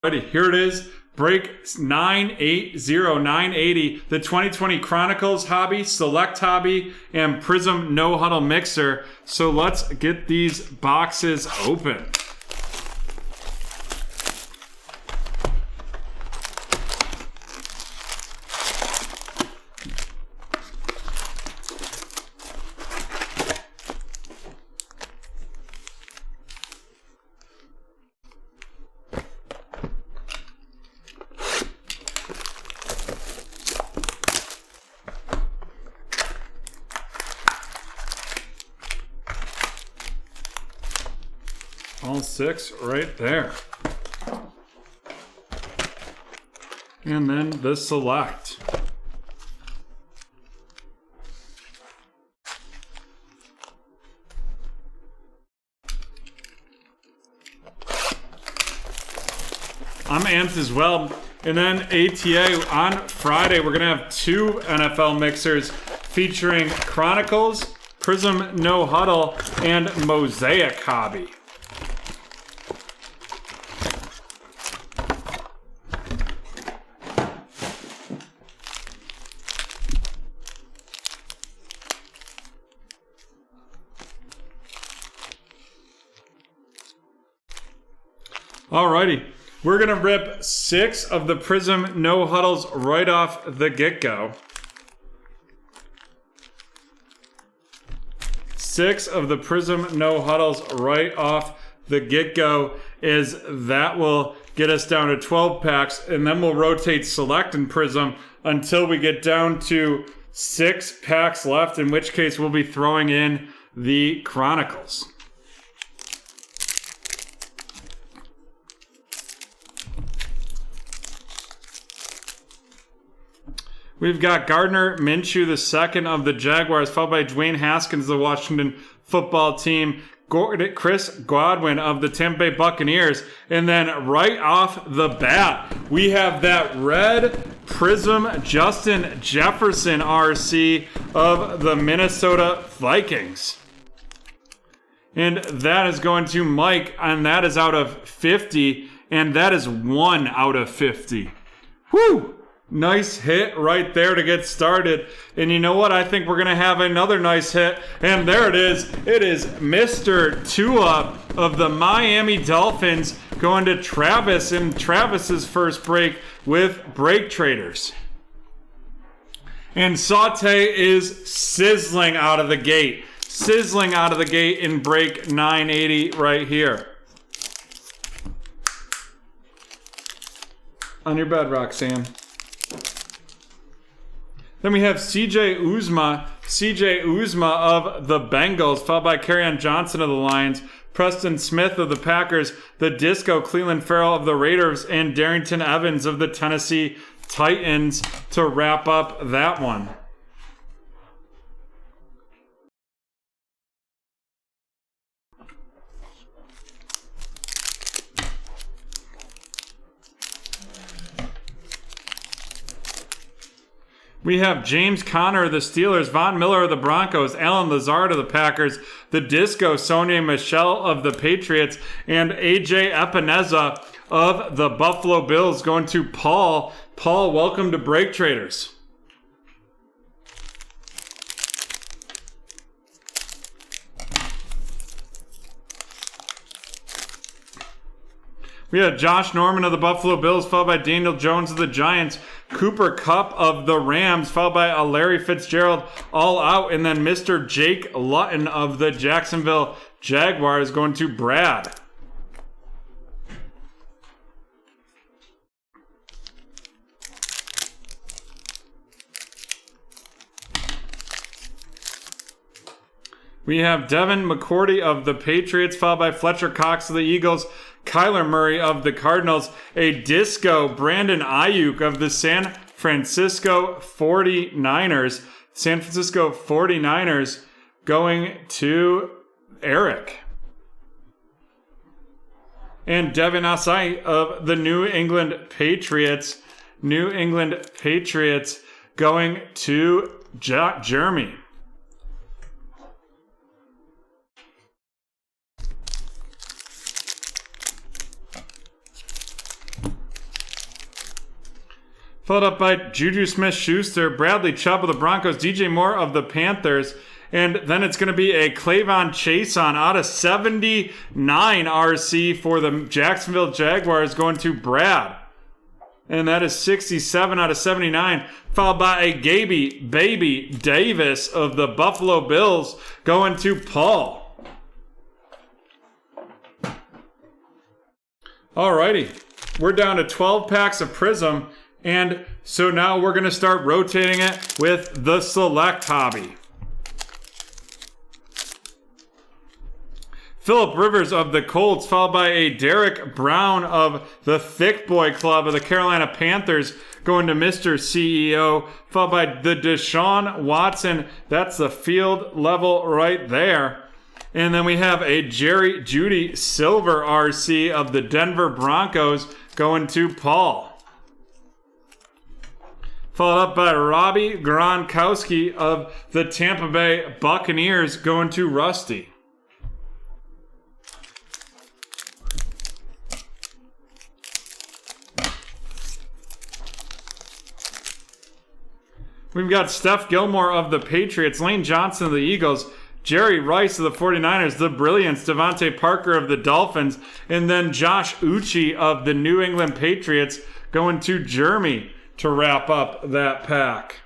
Alrighty, here it is. Break 980980, the 2020 Chronicles hobby, Select hobby, and Prizm No Huddle mixer. So let's get these boxes open. All six right there. And then the Select. I'm amped as well. And then ATA on Friday, we're going to have two NFL mixers featuring Chronicles, Prizm No Huddle, and Mosaic Hobby. Alrighty, we're gonna rip 6 of the Prizm No Huddles right off the get-go. 6 of the Prizm No Huddles right off the get-go is that will get us down to 12 packs, and then we'll rotate Select and Prizm until we get down to 6 packs left, in which case we'll be throwing in the Chronicles. We've got Gardner Minshew, the second of the Jaguars, followed by Dwayne Haskins, the Washington football team, Chris Godwin of the Tampa Bay Buccaneers, and then right off the bat, we have that red Prizm Justin Jefferson RC of the Minnesota Vikings. And that is going to Mike, and that is out of 50, and that is 1 out of 50. Woo! Nice hit right there to get started. And you know what? I think we're going to have another nice hit. And there it is. It is Mr. Tua of the Miami Dolphins going to Travis in Travis's first break with BreakTraders. And Saute is sizzling out of the gate. Sizzling out of the gate in break 980 right here. On your bed, Roxanne. Then we have CJ Uzma of the Bengals, followed by Kerryon Johnson of the Lions, Preston Smith of the Packers, the Disco Cleveland Farrell of the Raiders, and Darrington Evans of the Tennessee Titans to wrap up that one. We have James Conner of the Steelers, Von Miller of the Broncos, Alan Lazard of the Packers, the Disco Sonny Michel of the Patriots, and AJ Epineza of the Buffalo Bills going to Paul. Paul, welcome to BreakTraders. We have Josh Norman of the Buffalo Bills, followed by Daniel Jones of the Giants, Cooper Kupp of the Rams, followed by Larry Fitzgerald, all out, and then Mr. Jake Luton of the Jacksonville Jaguars going to Brad. We have Devin McCourty of the Patriots, followed by Fletcher Cox of the Eagles, Kyler Murray of the Cardinals, a Disco Brandon Ayuk of the San Francisco 49ers. San Francisco 49ers going to Eric. And Devin Asai of the New England Patriots. New England Patriots going to Jeremy. Followed up by Juju Smith-Schuster, Bradley Chubb of the Broncos, DJ Moore of the Panthers. And then it's going to be a Clavon Chason out of 79 RC for the Jacksonville Jaguars going to Brad. And that is 67 out of 79. Followed by a Gaby Baby Davis of the Buffalo Bills going to Paul. Alrighty. We're down to 12 packs of Prizm. And so now we're going to start rotating it with the Select Hobby. Phillip Rivers of the Colts, followed by a Derek Brown of the Thick Boy Club of the Carolina Panthers, going to Mr. CEO, followed by the Deshaun Watson. That's the field level right there. And then we have a Jerry Jeudy Silver RC of the Denver Broncos going to Paul. Followed up by Robbie Gronkowski of the Tampa Bay Buccaneers going to Rusty. We've got Steph Gilmore of the Patriots, Lane Johnson of the Eagles, Jerry Rice of the 49ers, the Brilliance, Devontae Parker of the Dolphins, and then Josh Uche of the New England Patriots going to Jeremy to wrap up that pack.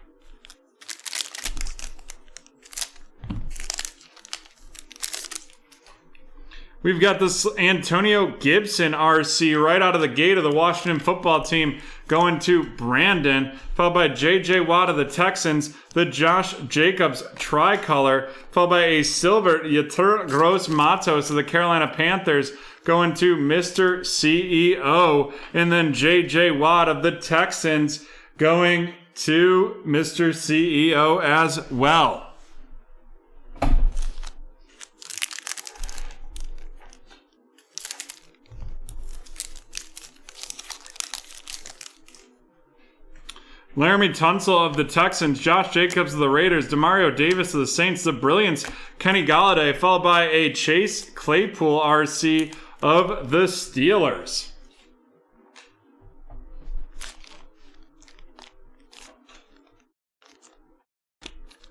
We've got this Antonio Gibson RC right out of the gate of the Washington football team going to Brandon, followed by J.J. Watt of the Texans, the Josh Jacobs tricolor, followed by a silver Yetur Gross Matos of the Carolina Panthers going to Mr. CEO, and then J.J. Watt of the Texans going to Mr. CEO as well. Laramie Tunsil of the Texans, Josh Jacobs of the Raiders, Demario Davis of the Saints, the Brilliance, Kenny Galladay, followed by a Chase Claypool RC of the Steelers.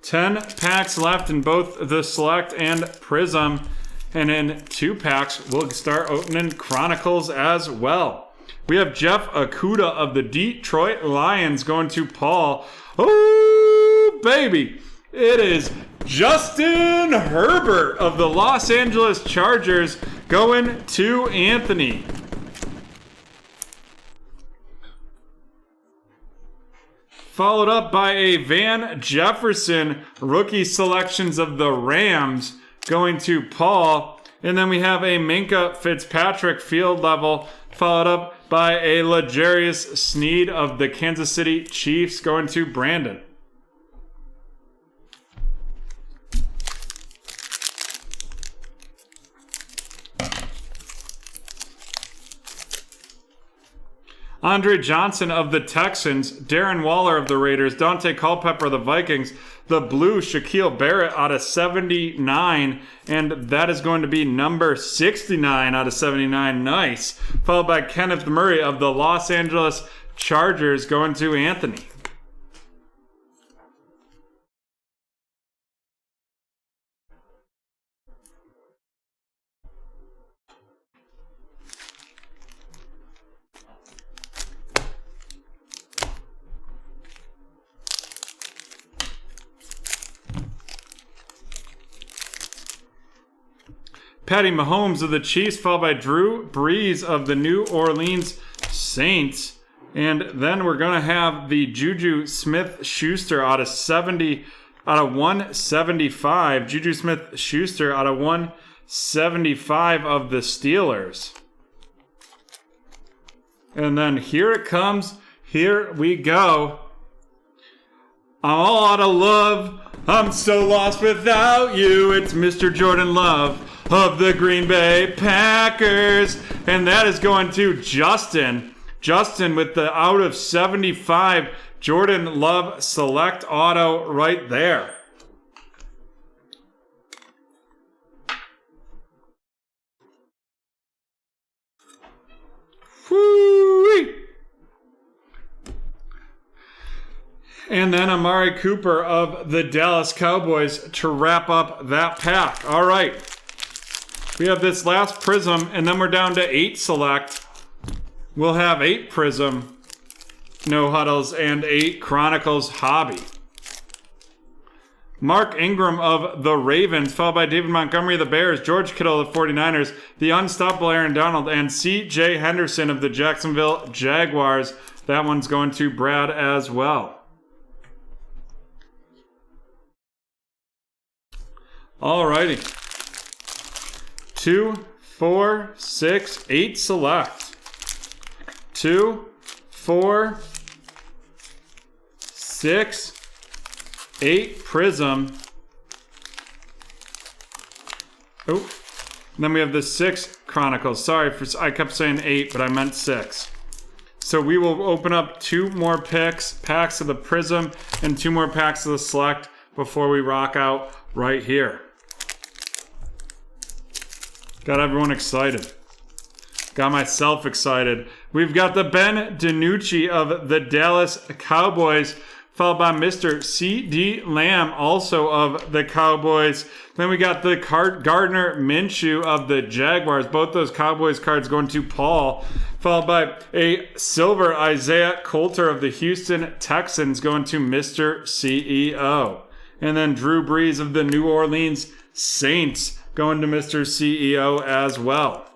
Ten packs left in both the Select and Prizm. And in 2 packs, we'll start opening Chronicles as well. We have Jeff Okudah of the Detroit Lions going to Paul. Oh, baby. It is Justin Herbert of the Los Angeles Chargers going to Anthony. Followed up by a Van Jefferson rookie selections of the Rams going to Paul. And then we have a Minkah Fitzpatrick field level, followed up by a L'Jarius Sneed of the Kansas City Chiefs going to Brandon. Andre Johnson of the Texans, Darren Waller of the Raiders, Dante Culpepper of the Vikings, the blue Shaquille Barrett out of 79, and that is going to be number 69 out of 79. Nice. Followed by Kenneth Murray of the Los Angeles Chargers going to Anthony. Patty Mahomes of the Chiefs, followed by Drew Brees of the New Orleans Saints. And then we're going to have the Juju Smith-Schuster out of 175. Juju Smith-Schuster out of 175 of the Steelers. And then here it comes. Here we go. I'm all out of love. I'm so lost without you. It's Mr. Jordan Love of the Green Bay Packers. And that is going to Justin. Justin with the out of 75 Jordan Love Select Auto right there. Whoo-wee. And then Amari Cooper of the Dallas Cowboys to wrap up that pack. All right. We have this last Prizm, and then we're down to 8 select. We'll have 8 Prizm, no huddles, and 8 Chronicles hobby. Mark Ingram of the Ravens, followed by David Montgomery of the Bears, George Kittle of the 49ers, the unstoppable Aaron Donald, and C.J. Henderson of the Jacksonville Jaguars. That one's going to Brad as well. Alrighty. 2, 4, 6, 8 select. 2, 4, 6, 8 Prizm. Oh, and then we have the 6 Chronicles. Sorry, I kept saying 8, but I meant 6. So we will open up 2 more packs of the Prizm, and 2 more packs of the Select before we rock out right here. Got everyone excited. Got myself excited. We've got the Ben DiNucci of the Dallas Cowboys, followed by Mr. C.D. Lamb, also of the Cowboys. Then we got the Gardner Minshew of the Jaguars. Both those Cowboys cards going to Paul, followed by a silver Isaiah Coulter of the Houston Texans going to Mr. CEO. And then Drew Brees of the New Orleans Saints going to Mr. CEO as well.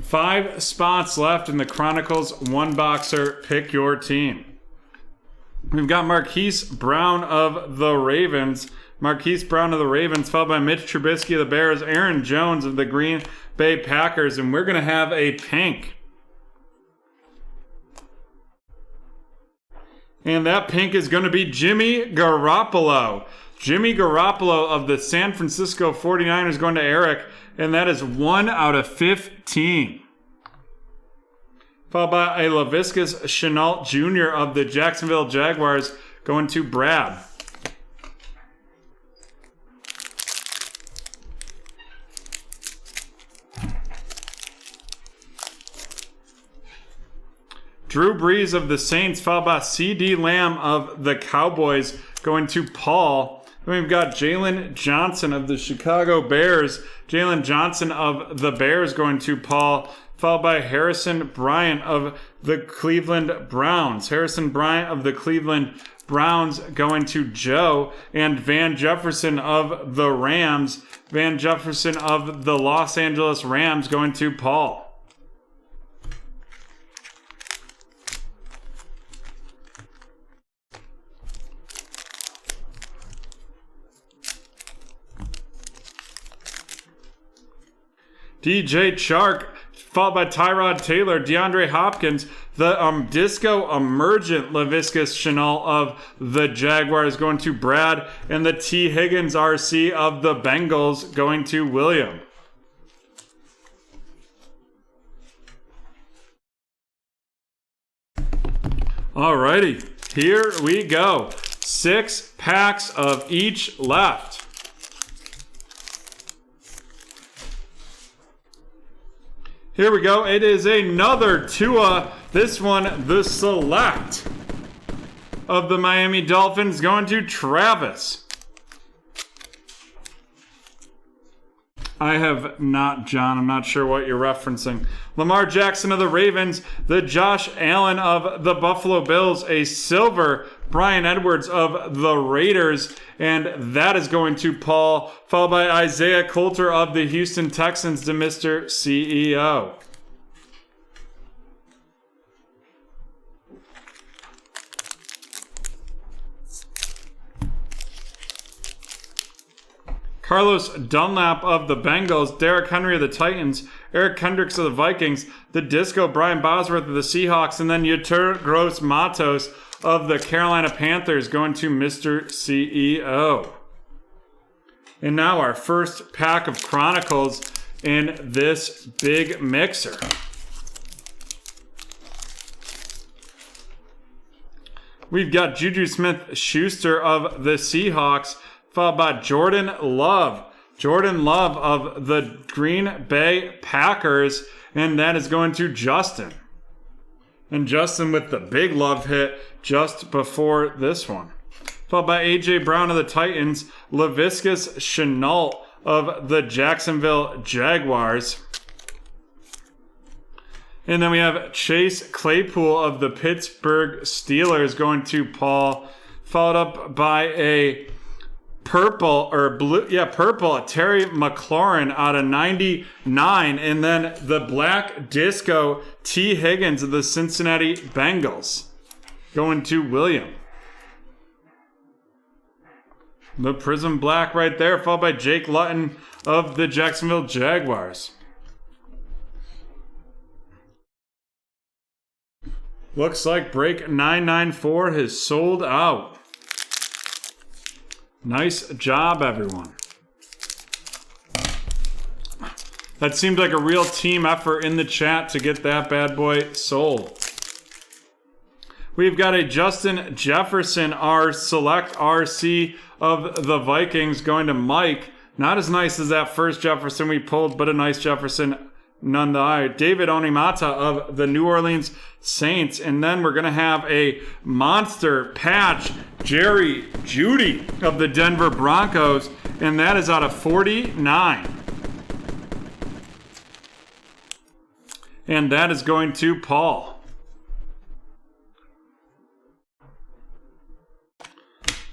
Five spots left in the Chronicles one boxer. Pick your team. We've got Marquise Brown of the Ravens. Marquise Brown of the Ravens, followed by Mitch Trubisky of the Bears, Aaron Jones of the Green Bay Packers, and we're going to have a pink. And that pink is going to be Jimmy Garoppolo. Jimmy Garoppolo of the San Francisco 49ers going to Eric, and that is 1 out of 15. Followed by a Laviska Shenault Jr. of the Jacksonville Jaguars going to Brad. Drew Brees of the Saints, followed by C.D. Lamb of the Cowboys going to Paul. Then we've got Jalen Johnson of the Chicago Bears. Jalen Johnson of the Bears going to Paul, followed by Harrison Bryant of the Cleveland Browns. Harrison Bryant of the Cleveland Browns going to Joe. And Van Jefferson of the Rams. Van Jefferson of the Los Angeles Rams going to Paul. DJ Chark, followed by Tyrod Taylor, DeAndre Hopkins, the Disco Emergent Laviska Shenault of the Jaguars going to Brad, and the T. Higgins RC of the Bengals going to William. Alrighty, here we go. 6 packs of each left. Here we go. It is another Tua. This one, the Select of the Miami Dolphins going to Travis. I have not, John. I'm not sure what you're referencing. Lamar Jackson of the Ravens. The Josh Allen of the Buffalo Bills. A silver Bryan Edwards of the Raiders. And that is going to Paul, followed by Isaiah Coulter of the Houston Texans to Mr. CEO. Carlos Dunlap of the Bengals, Derrick Henry of the Titans, Eric Kendricks of the Vikings, the Disco Brian Bosworth of the Seahawks, and then Yetur Gross Matos of the Carolina Panthers going to Mr. CEO. And now our first pack of Chronicles in this big mixer. We've got Juju Smith-Schuster of the Seahawks, followed by Jordan Love. Jordan Love of the Green Bay Packers, and that is going to Justin. And Justin with the big love hit just before this one. Followed by A.J. Brown of the Titans, Laviscus Shenault of the Jacksonville Jaguars. And then we have Chase Claypool of the Pittsburgh Steelers going to Paul, followed up by a purple Terry McLaurin out of 99, and then the black disco T. Higgins of the Cincinnati Bengals going to William. The Prizm black right there, followed by Jake Lutton of the Jacksonville Jaguars. Looks like break 994 has sold out. Nice job, everyone. That seemed like a real team effort in the chat to get that bad boy sold. We've got a Justin Jefferson, our select RC of the Vikings, going to Mike. Not as nice as that first Jefferson we pulled, but a nice Jefferson nonetheless. David Onimata of the New Orleans Saints. And then we're going to have a monster patch, Jerry Jeudy of the Denver Broncos. And that is out of 49. And that is going to Paul.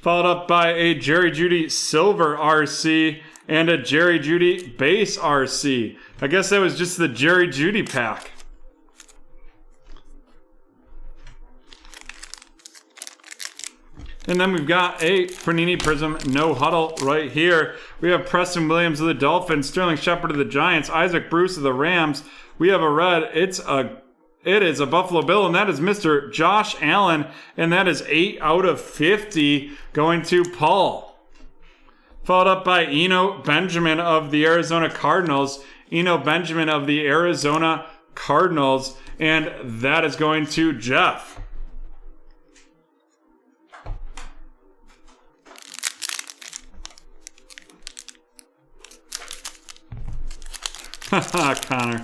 Followed up by a Jerry Jeudy Silver RC and a Jerry Jeudy Base RC. I guess that was just the Jerry Jeudy pack. And then we've got a Panini Prizm No Huddle right here. We have Preston Williams of the Dolphins, Sterling Shepard of the Giants, Isaac Bruce of the Rams. We have a red. It is a Buffalo Bill, and that is Mr. Josh Allen, and that is 8 out of 50 going to Paul. Followed up by Eno Benjamin of the Arizona Cardinals. Eno Benjamin of the Arizona Cardinals, and that is going to Jeff. Connor.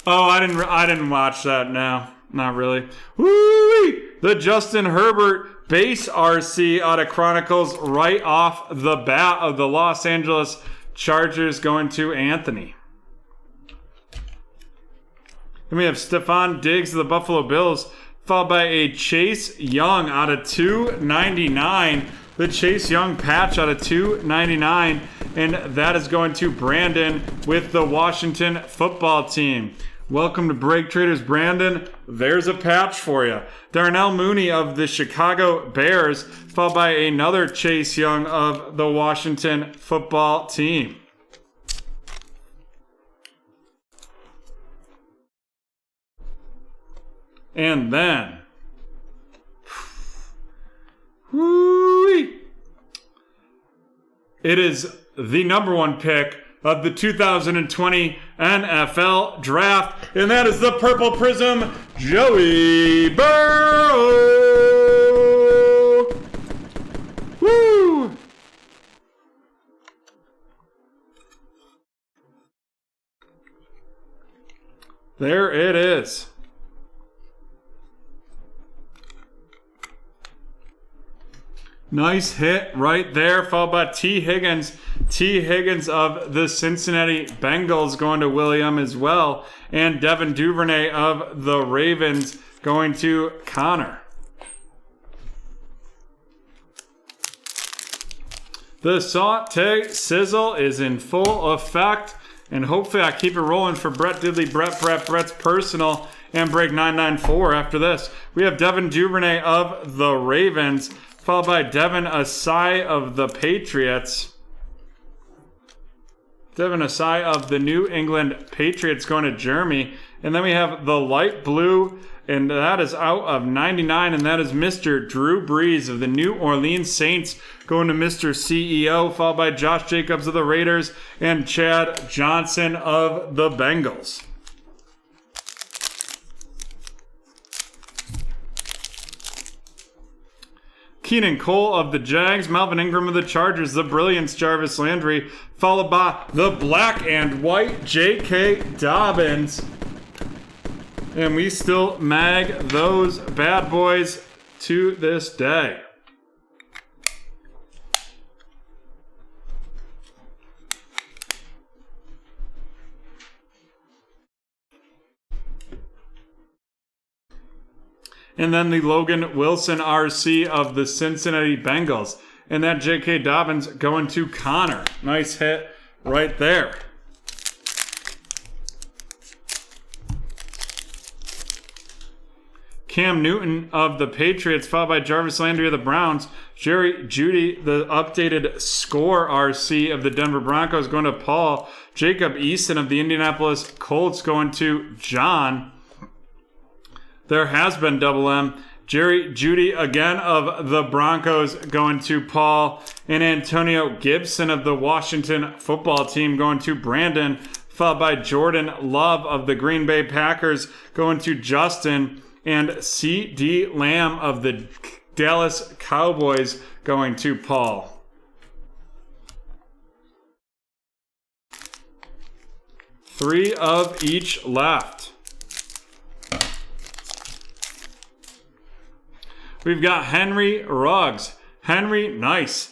Oh, I didn't watch that. No, not really. Woo-wee! The Justin Herbert base RC out of Chronicles right off the bat of the Los Angeles Chargers going to Anthony. Then we have Stephon Diggs of the Buffalo Bills, followed by a Chase Young out of 299. The Chase Young patch out of 299, and that is going to Brandon with the Washington football team. Welcome to BreakTraders, Brandon. There's a patch for you. Darnell Mooney of the Chicago Bears, followed by another Chase Young of the Washington football team. And then, whoo-wee, it is the number one pick of the 2020 NFL Draft, and that is the Purple Prizm, Joey Burrow. Woo! There it is. Nice hit right there, followed by T. Higgins. T. Higgins of the Cincinnati Bengals going to William as well. And Devin Duvernay of the Ravens going to Connor. The saute sizzle is in full effect. And hopefully I keep it rolling for Brett Diddley, Brett's personal, and break 994 after this. We have Devin Duvernay of the Ravens, followed by Devin Asai of the Patriots. Devin Asai of the New England Patriots going to Jeremy. And then we have the light blue, and that is out of 99, and that is Mr. Drew Brees of the New Orleans Saints going to Mr. CEO, followed by Josh Jacobs of the Raiders and Chad Johnson of the Bengals. Keenan Cole of the Jags, Melvin Ingram of the Chargers, the Brilliance Jarvis Landry, followed by the black and white J.K. Dobbins. And we still mag those bad boys to this day. And then the Logan Wilson RC of the Cincinnati Bengals. And that J.K. Dobbins going to Connor. Nice hit right there. Cam Newton of the Patriots, followed by Jarvis Landry of the Browns. Jerry Jeudy, the updated score RC of the Denver Broncos, going to Paul. Jacob Eason of the Indianapolis Colts going to John. There has been double M. Jerry Jeudy again of the Broncos going to Paul. And Antonio Gibson of the Washington Football Team going to Brandon. Followed by Jordan Love of the Green Bay Packers going to Justin. And C.D. Lamb of the Dallas Cowboys going to Paul. Three of each left. We've got Henry Ruggs. Henry Ruggs,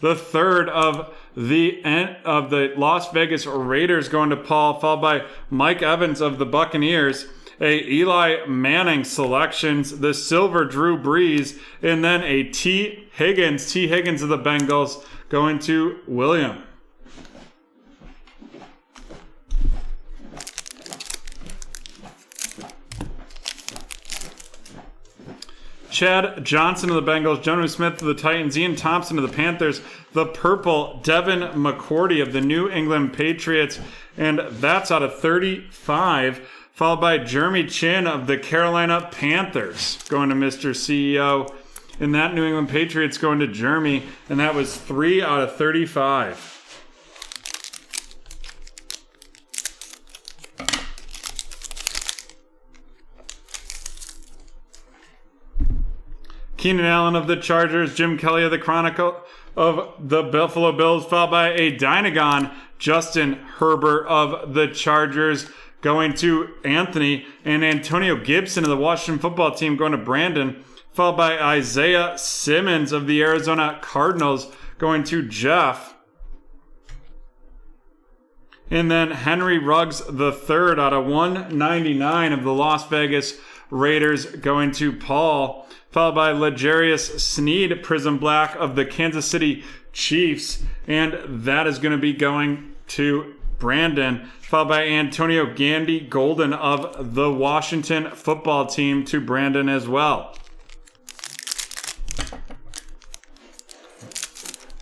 the third of the Las Vegas Raiders going to Paul, followed by Mike Evans of the Buccaneers. A Eli Manning selections, the silver Drew Brees, and then a T. Higgins of the Bengals going to William. Chad Johnson of the Bengals, Jonnu Smith of the Titans, Ian Thompson of the Panthers, the purple Devin McCourty of the New England Patriots, and that's out of 35, followed by Jeremy Chin of the Carolina Panthers, going to Mr. CEO, and that New England Patriots going to Jeremy, and that was 3 out of 35. Keenan Allen of the Chargers, Jim Kelly of the Chronicles of the Buffalo Bills, followed by a Dynagon, Justin Herbert of the Chargers, going to Anthony, and Antonio Gibson of the Washington Football Team going to Brandon, followed by Isaiah Simmons of the Arizona Cardinals going to Jeff. And then Henry Ruggs the third out of 199 of the Las Vegas Raiders going to Paul, followed by L'Jarius Sneed, Prizm Black of the Kansas City Chiefs, and that is going to be going to Brandon, followed by Antonio Gandy Golden of the Washington Football Team to Brandon as well.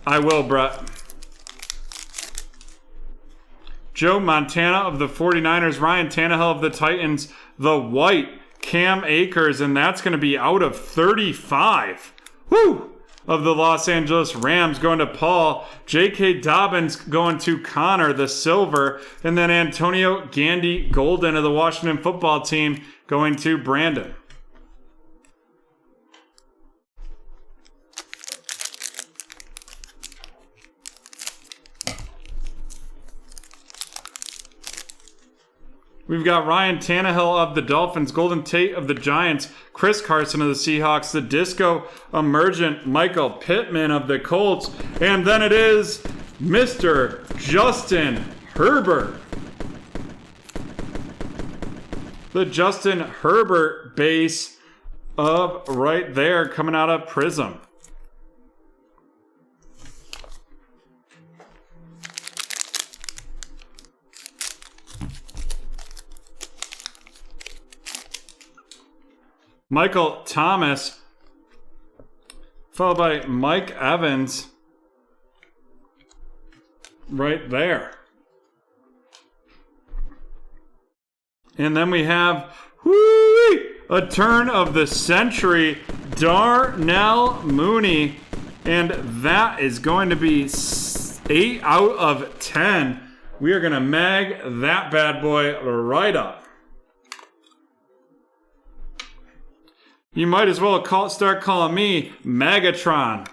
I will, Brett. Joe Montana of the 49ers, Ryan Tannehill of the Titans, the white Cam Akers, and that's going to be out of 35. Woo! Of the Los Angeles Rams going to Paul. J.K. Dobbins going to Connor, the silver. And then Antonio Gandy Golden of the Washington Football Team going to Brandon. We've got Ryan Tannehill of the Dolphins, Golden Tate of the Giants, Chris Carson of the Seahawks, the Disco Emergent Michael Pittman of the Colts, and then it is Mr. Justin Herbert. The Justin Herbert base of right there coming out of Prizm. Michael Thomas, followed by Mike Evans, right there. And then we have a turn of the century, Darnell Mooney, and that is going to be 8 out of 10. We are going to mag that bad boy right up. You might as well start calling me Magatron.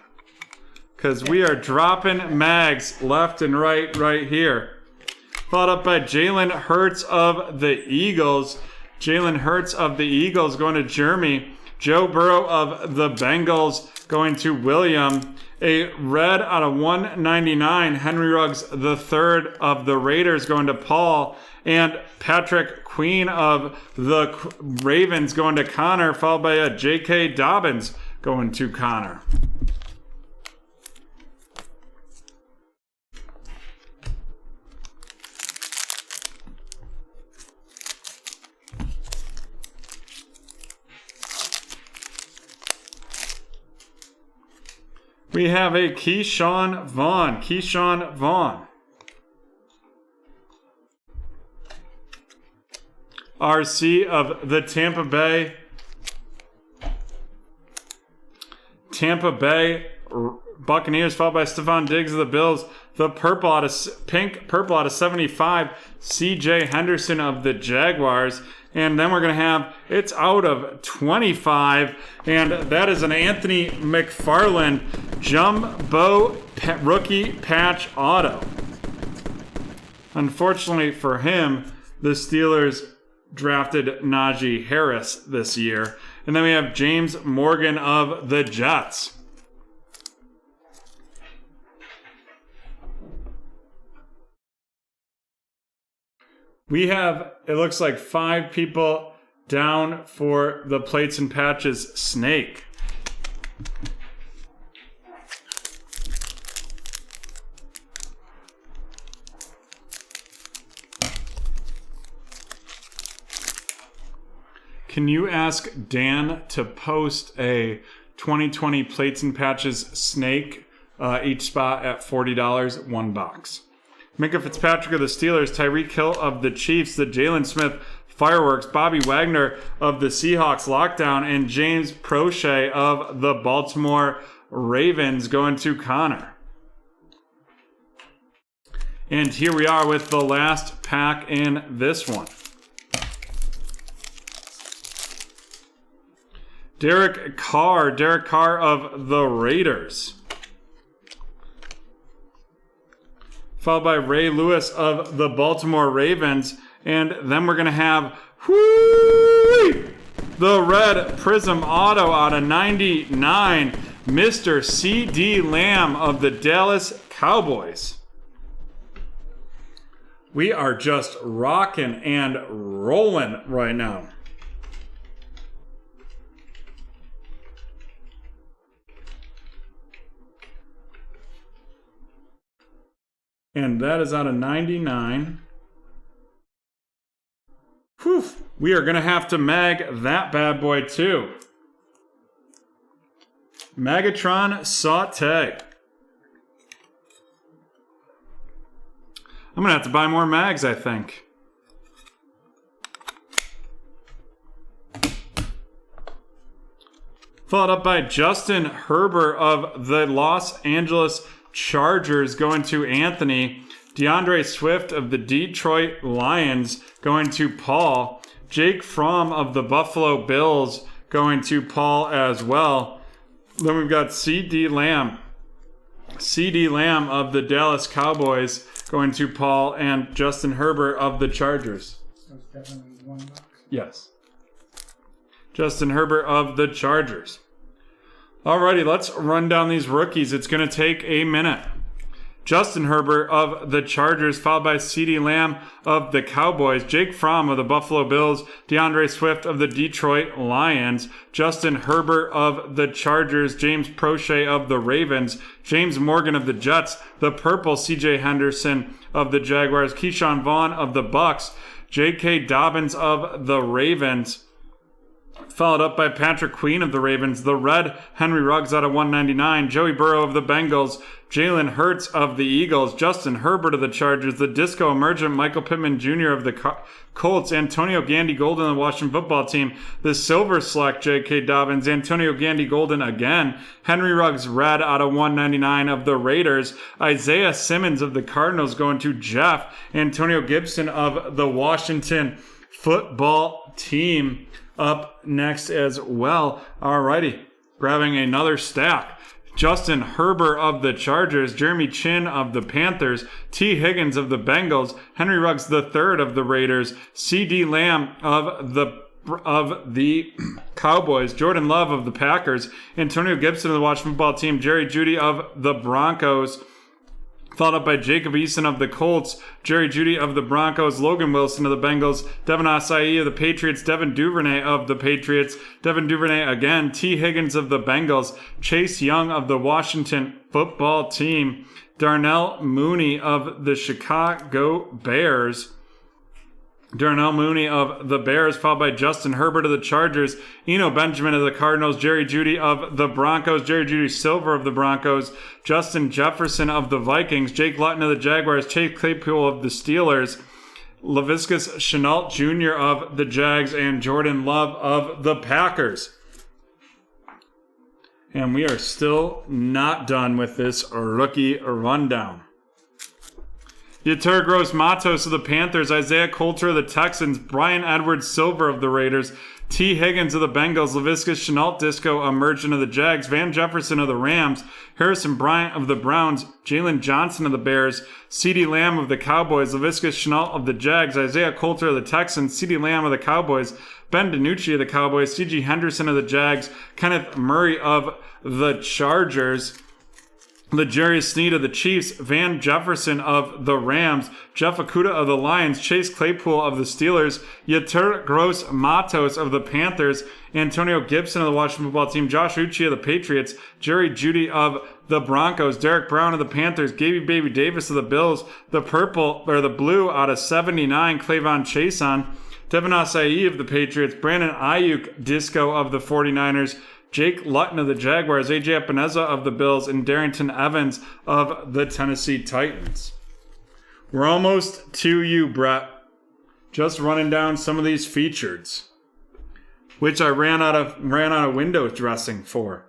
Because we are dropping mags left and right here. Followed up by Jalen Hurts of the Eagles. Jalen Hurts of the Eagles going to Jeremy. Joe Burrow of the Bengals going to William. A red out of 199. Henry Ruggs III of the Raiders going to Paul. And Patrick Queen of the Ravens going to Connor. Followed by a J.K. Dobbins going to Connor. We have a Keyshawn Vaughn. Keyshawn Vaughn. RC of the Tampa Bay Buccaneers, followed by Stephon Diggs of the Bills. The pink purple out of 75, CJ Henderson of the Jaguars. And then we're going to have, it's out of 25, and that is an Anthony McFarland Jumbo Rookie Patch Auto. Unfortunately for him, the Steelers drafted Najee Harris this year. And then we have James Morgan of the Jets. We have, it looks like 5 people down for the Plates and Patches Snake. Can you ask Dan to post a 2020 Plates and Patches Snake, each spot at $40, 1 box? Minka Fitzpatrick of the Steelers, Tyreek Hill of the Chiefs, the Jalen Smith Fireworks, Bobby Wagner of the Seahawks Lockdown, and James Prochet of the Baltimore Ravens going to Connor. And here we are with the last pack in this one. Derek Carr of the Raiders. Followed by Ray Lewis of the Baltimore Ravens. And then we're going to have the red Prizm auto out of 99, Mr. C.D. Lamb of the Dallas Cowboys. We are just rocking and rolling right now. And that is out of 99. Whew. We are going to have to mag that bad boy too. Megatron Saute. I'm going to have to buy more mags, I think. Followed up by Justin Herbert of the Los Angeles Chargers going to Anthony. DeAndre Swift of the Detroit Lions going to Paul. Jake Fromm of the Buffalo Bills going to Paul as well. Then we've got C.D. Lamb of the Dallas Cowboys going to Paul, and Justin Herbert of the Chargers. That's definitely 1 box. Yes. Justin Herbert of the Chargers. Alrighty, let's run down these rookies. It's going to take a minute. Justin Herbert of the Chargers, followed by C.D. Lamb of the Cowboys, Jake Fromm of the Buffalo Bills, DeAndre Swift of the Detroit Lions, Justin Herbert of the Chargers, James Prochet of the Ravens, James Morgan of the Jets, the purple C.J. Henderson of the Jaguars, Keyshawn Vaughn of the Bucks, J.K. Dobbins of the Ravens, followed up by Patrick Queen of the Ravens, the red Henry Ruggs out of 199, Joey Burrow of the Bengals, Jalen Hurts of the Eagles, Justin Herbert of the Chargers, the Disco Emergent Michael Pittman Jr. of the Colts, Antonio Gandy Golden of the Washington Football Team, the Silver Select J.K. Dobbins, Antonio Gandy Golden again, Henry Ruggs red out of 199 of the Raiders, Isaiah Simmons of the Cardinals going to Jeff, Antonio Gibson of the Washington Football Team. up next as well. Alrighty, grabbing another stack. Justin Herbert of the Chargers, Jeremy Chin of the Panthers, T. Higgins of the Bengals, Henry Ruggs III of the Raiders, C.D. Lamb of the Cowboys, Jordan Love of the Packers, Antonio Gibson of the Washington Football Team, Jerry Jeudy of the Broncos, followed up by Jacob Eason of the Colts, Jerry Jeudy of the Broncos, Logan Wilson of the Bengals, Devin Asai of the Patriots, Devin Duvernay of the Patriots, Devin Duvernay again, T. Higgins of the Bengals, Chase Young of the Washington Football Team, Darnell Mooney of the Chicago Bears, Darnell Mooney of the Bears, followed by Justin Herbert of the Chargers, Eno Benjamin of the Cardinals, Jerry Jeudy of the Broncos, Jerry Jeudy Silver of the Broncos, Justin Jefferson of the Vikings, Jake Luton of the Jaguars, Chase Claypool of the Steelers, Laviska Shenault Jr. of the Jags, and Jordan Love of the Packers. And we are still not done with this rookie rundown. Yetur Gross-Matos of the Panthers, Isaiah Coulter of the Texans, Brian Edwards Silver of the Raiders, T. Higgins of the Bengals, Laviska Shenault Disco Emergent of the Jags, Van Jefferson of the Rams, Harrison Bryant of the Browns, Jalen Johnson of the Bears, C.D. Lamb of the Cowboys, Laviska Shenault of the Jags, Isaiah Coulter of the Texans, C.D. Lamb of the Cowboys, Ben DiNucci of the Cowboys, C.G. Henderson of the Jags, Kenneth Murray of the Chargers, L'Jarius Sneed of the Chiefs, Van Jefferson of the Rams, Jeff Okudah of the Lions, Chase Claypool of the Steelers, Yetur Gross-Matos of the Panthers, Antonio Gibson of the Washington Football Team, Josh Uche of the Patriots, Jerry Jeudy of the Broncos, Derek Brown of the Panthers, Gaby Baby Davis of the Bills, the blue out of 79, Clavon Chason, Devin Asai of the Patriots, Brandon Ayuk Disco of the 49ers, Jake Luton of the Jaguars, AJ Epineza of the Bills, and Darrington Evans of the Tennessee Titans. We're almost to you, Brett. Just running down some of these features, which I ran out of window dressing for.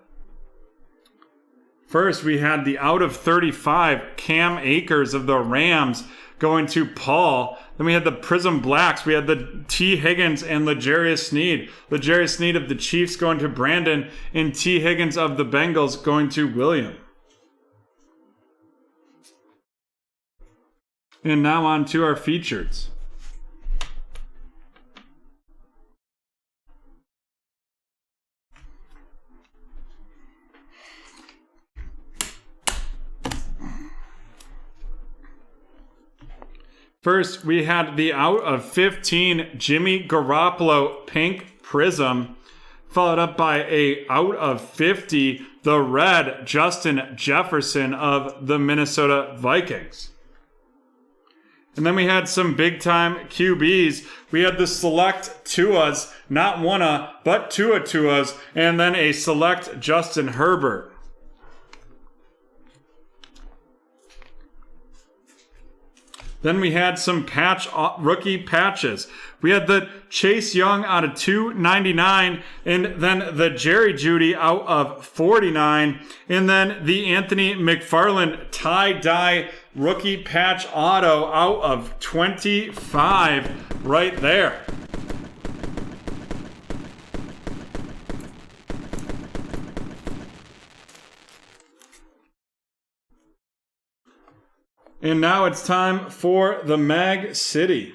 First, we had the out of 35 Cam Akers of the Rams going to Paul. Then we had the Prizm Blacks. We had the T. Higgins and L'Jarius Sneed. L'Jarius Sneed of the Chiefs going to Brandon, and T. Higgins of the Bengals going to William. And now on to our features. First, we had the out of 15 Jimmy Garoppolo pink Prizm, followed up by a out of 50 the red Justin Jefferson of the Minnesota Vikings. And then we had some big time QBs. We had the select Tuas, not one-a, but two Tuas, and then a select Justin Herbert. Then we had some rookie patches. We had the Chase Young out of 299, and then the Jerry Jeudy out of 49, and then the Anthony McFarland tie-dye rookie patch auto out of 25 right there. And now it's time for the Mag City.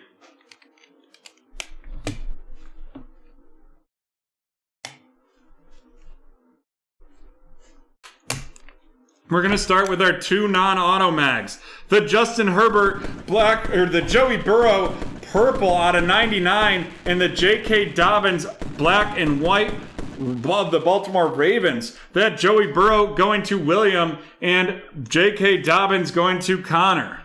We're going to start with our two non-auto mags. The Justin Herbert black, or the Joey Burrow purple out of 99, and the J.K. Dobbins black and white of the Baltimore Ravens. That Joey Burrow going to William, and J.K. Dobbins going to Connor.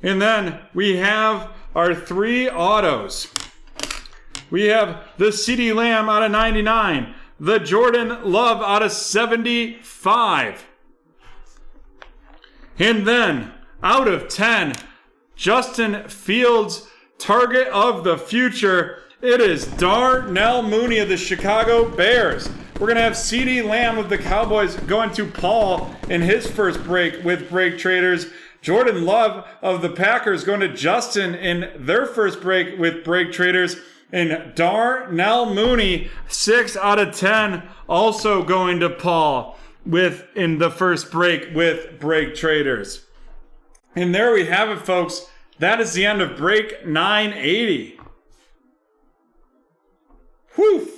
And then we have our three autos. We have the CeeDee Lamb out of 99, the Jordan Love out of 75. And then, out of 10, Justin Fields, target of the future. It is Darnell Mooney of the Chicago Bears. We're going to have CeeDee Lamb of the Cowboys going to Paul in his first break with BreakTraders. Jordan Love of the Packers going to Justin in their first break with Break Traders. And Darnell Mooney, 6 out of 10, also going to Paul in the first break with Break Traders. And there we have it, folks. That is the end of break 980. Whew!